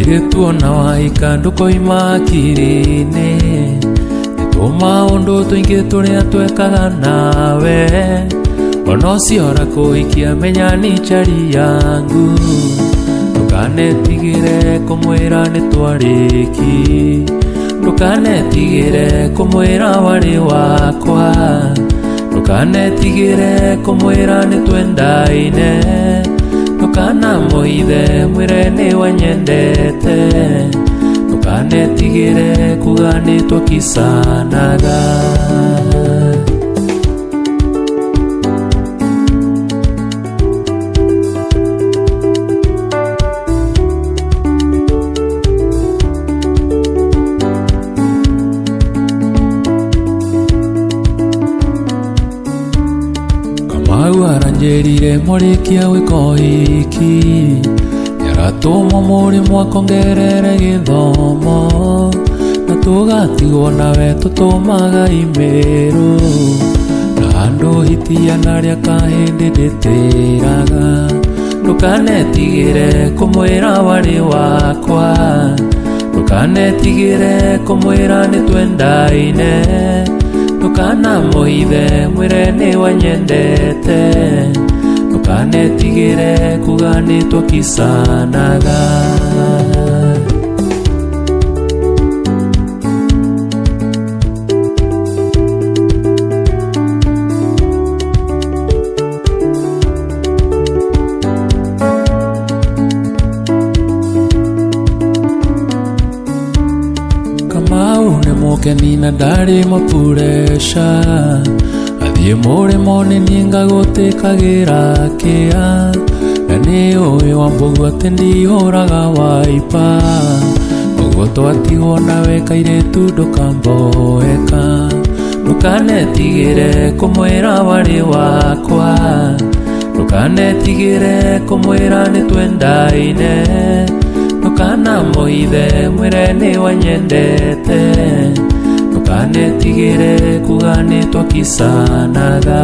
Mũirĩtu ona wahika ndũkoima kiri-inĩ, nĩtuo maũndũ tũingĩ tũrĩa twekaga nawe, ona ũciora kũhikia menya ni chari yangu. Ndũkanetigĩre kũmwĩra nĩtwarĩki, ndũkanetigĩre kũmwĩra warĩ wakwa, ndũkanetigĩre kũmwĩra nĩtwendaine, ndũkanamũithe mwĩre nĩwanyendete, ndũkanetigĩre kuga nĩtwakisanaga. Kamau aranjĩrire mũrĩkia gwĩka ũhiki, nĩaratũmwo mũrĩmo akongerere gĩthomo, na tũgatigwo nawe tũtũmaga imĩrũ, na handũ hitiana rĩa kahĩndĩ ndĩtĩraga. Ndũkanetigĩre kũmwĩra warĩ wakwa, ndũkanetigĩre kũmwĩra nĩtwendaine, ndũkanamũithe mwĩre nĩwanyendete, ndũkanetigĩre kuga nĩtwakisanaga. Kamau nĩ mũkeni na ndarĩ mũpuresha, athiĩ mũrĩmo nĩ niĩ ngagũtĩkagĩra kĩa, na nĩ ũĩ Wambũgũ atĩ ndihũraga waipa, ũguo twatigwo nawe kairĩtu ndũkamboeka. Ndũkanetigĩre kũmwĩra warĩ wakwa, ndũkanetigĩre kũmwĩra nĩtwendaine, ndũkanamũithe mwĩre nĩwanyendete, ndũkanetigĩre kuga nĩtwakisanaga.